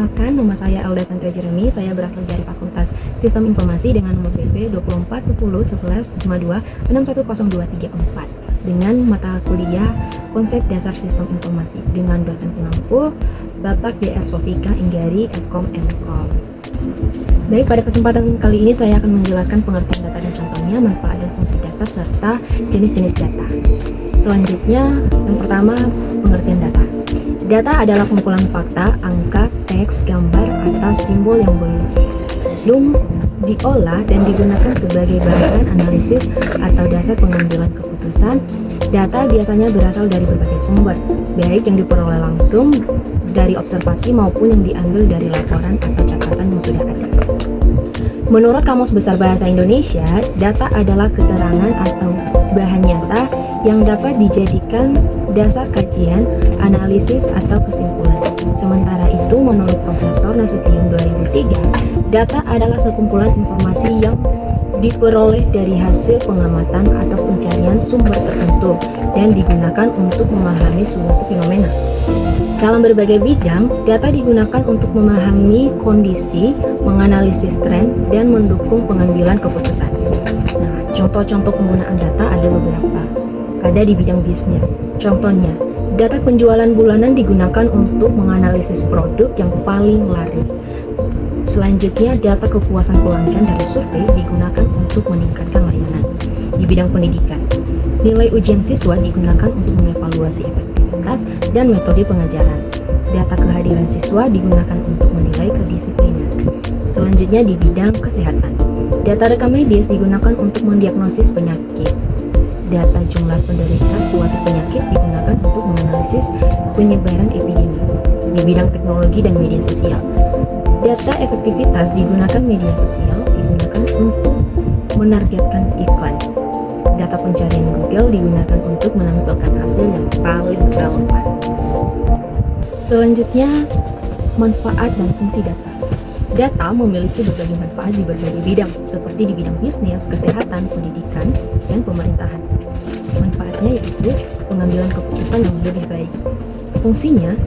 Perkenalkan, nama saya Elda Santia Jeremy. Saya berasal dari Fakultas Sistem Informasi dengan nomor BP 24 10 11 52 610234 dengan mata kuliah Konsep Dasar Sistem Informasi dengan dosen pengampu Bapak DR Sofika Inggari, Eskom Mkom. Baik, pada kesempatan kali ini saya akan menjelaskan pengertian data dan contohnya, manfaat dan fungsi data, serta jenis-jenis data. Selanjutnya, yang pertama, pengertian data. Data adalah kumpulan fakta, angka, teks, gambar, atau simbol yang belum diolah dan digunakan sebagai bahan analisis atau dasar pengambilan keputusan. Data biasanya berasal dari berbagai sumber, baik yang diperoleh langsung dari observasi maupun yang diambil dari laporan atau catatan yang sudah ada. Menurut Kamus Besar Bahasa Indonesia, data adalah keterangan atau bahan nyata yang dapat dijadikan dasar kajian, analisis, atau kesimpulan. Sementara itu, menurut Profesor Nasution 2003, data adalah sekumpulan informasi yang diperoleh dari hasil pengamatan atau pencarian sumber tertentu dan digunakan untuk memahami suatu fenomena. Dalam berbagai bidang, data digunakan untuk memahami kondisi, menganalisis tren, dan mendukung pengambilan keputusan. Nah, contoh-contoh penggunaan data ada beberapa. Ada di bidang bisnis. Contohnya, data penjualan bulanan digunakan untuk menganalisis produk yang paling laris. Selanjutnya, data kepuasan pelanggan dari survei digunakan untuk meningkatkan layanan. Di bidang pendidikan, nilai ujian siswa digunakan untuk mengevaluasi efektivitas dan metode pengajaran. Data kehadiran siswa digunakan untuk menilai kedisiplinan. Selanjutnya, di bidang kesehatan, data rekam medis digunakan untuk mendiagnosis penyakit. Data jumlah penderita suatu penyakit digunakan untuk menganalisis penyebaran epidemi. Di bidang teknologi dan media sosial, data efektivitas digunakan media sosial digunakan untuk menargetkan iklan. Data pencarian Google digunakan untuk menampilkan hasil yang paling relevan. Selanjutnya, manfaat dan fungsi data. Data memiliki berbagai manfaat di berbagai bidang, seperti di bidang bisnis, kesehatan, pendidikan, dan pemerintahan. Manfaatnya yaitu pengambilan keputusan yang lebih baik. Fungsinya,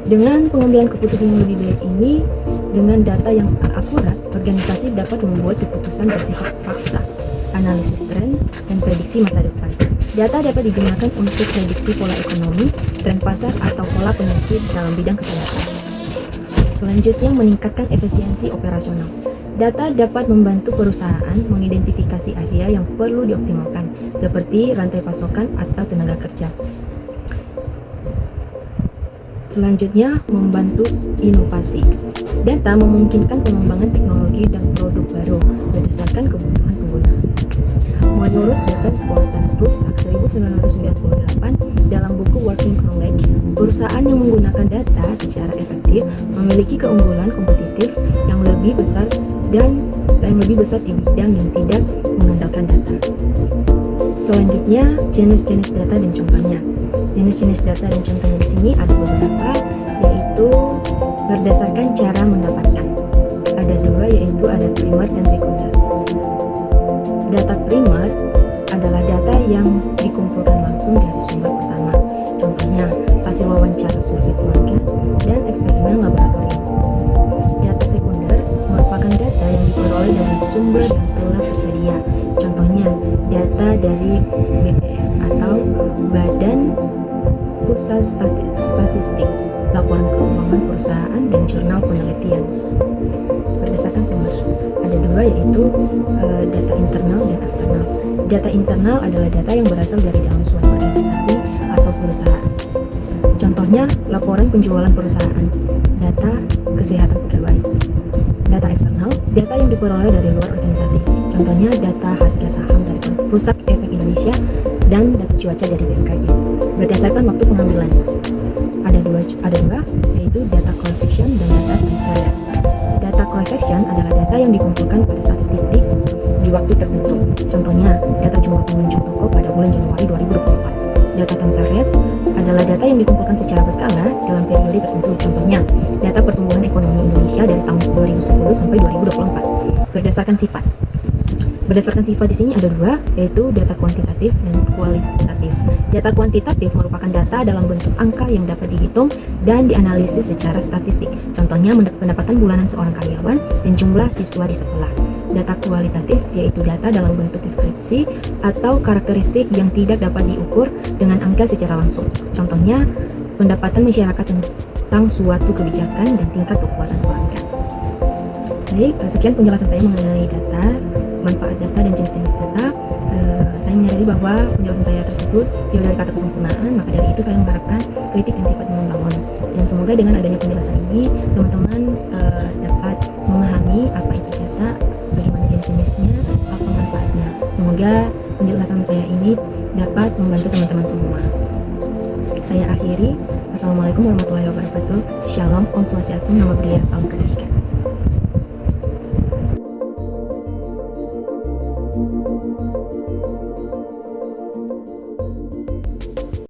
dengan pengambilan keputusan yang lebih baik ini, dengan data yang akurat, organisasi dapat membuat keputusan bersifat fakta, analisis tren, dan prediksi masa depan. Data dapat digunakan untuk prediksi pola ekonomi, tren pasar, atau pola penyakit dalam bidang kesehatan. Selanjutnya, meningkatkan efisiensi operasional. Data dapat membantu perusahaan mengidentifikasi area yang perlu dioptimalkan, seperti rantai pasokan atau tenaga kerja. Selanjutnya, membantu inovasi. Data memungkinkan pengembangan teknologi dan produk baru berdasarkan kebutuhan pengguna. Menurut David Porter-Rusak 1998 dalam buku Working Knowledge, perusahaan yang menggunakan data secara efektif memiliki keunggulan kompetitif yang lebih besar di bidang yang tidak mengandalkan data. Selanjutnya, jenis-jenis data dan contohnya. Jenis-jenis data dan contohnya di sini ada beberapa, yaitu berdasarkan cara mendapatkan. Ada dua, yaitu ada primer dan sekunder. Data primer adalah data yang dikumpulkan langsung dari sumber pertama. Contohnya, hasil wawancara survei pelanggan dan eksperimen laboratorium. Data sekunder merupakan data yang diperoleh dari sumber yang telah tersedia. Contohnya, data dari BPS atau Badan Pusat Statistik, laporan keuangan perusahaan, dan jurnal penelitian. Berdasarkan sumber, ada dua, yaitu data internal dan eksternal. Data internal adalah data yang berasal dari dalam suatu organisasi atau perusahaan. Contohnya, laporan penjualan perusahaan, data kesehatan pegawai. Data eksternal, data yang diperoleh dari luar organisasi. Contohnya, data harga saham dari Perusak Efek Indonesia dan data cuaca dari BMKG. Berdasarkan waktu pengambilannya, ada dua, yaitu data cross section dan data series. Data cross section adalah data yang dikumpulkan pada satu titik di waktu tertentu. Contohnya, data jumlah pengunjung toko pada bulan Januari 2024. Data time series adalah data yang dikumpulkan secara berkala dalam periode tertentu. Contohnya, data pertumbuhan ekonomi Indonesia dari tahun 2010 sampai 2024. Berdasarkan sifat, Berdasarkan sifat di sini ada dua, yaitu data kuantitatif dan kualitatif. Data kuantitatif merupakan data dalam bentuk angka yang dapat dihitung dan dianalisis secara statistik. Contohnya pendapatan bulanan seorang karyawan dan jumlah siswa di sekolah. Data kualitatif yaitu data dalam bentuk deskripsi atau karakteristik yang tidak dapat diukur dengan angka secara langsung. Contohnya pendapatan masyarakat tentang suatu kebijakan dan tingkat kepuasan pelanggan. Baik, sekian penjelasan saya mengenai data, manfaat data dan jenis-jenis data. Saya menyadari bahwa penjelasan saya tersebut jauh dari kata kesempurnaan, maka dari itu saya mengharapkan kritik dan sifat yang membangun. Dan semoga dengan adanya penjelasan ini, teman-teman dapat memahami apa itu data, bagaimana jenis-jenisnya, apa manfaatnya. Semoga penjelasan saya ini dapat membantu teman-teman semua. Saya akhiri. Assalamualaikum warahmatullahi wabarakatuh. Shalom, Om Swastiastu, Namo Buddhaya, salam kebajikan.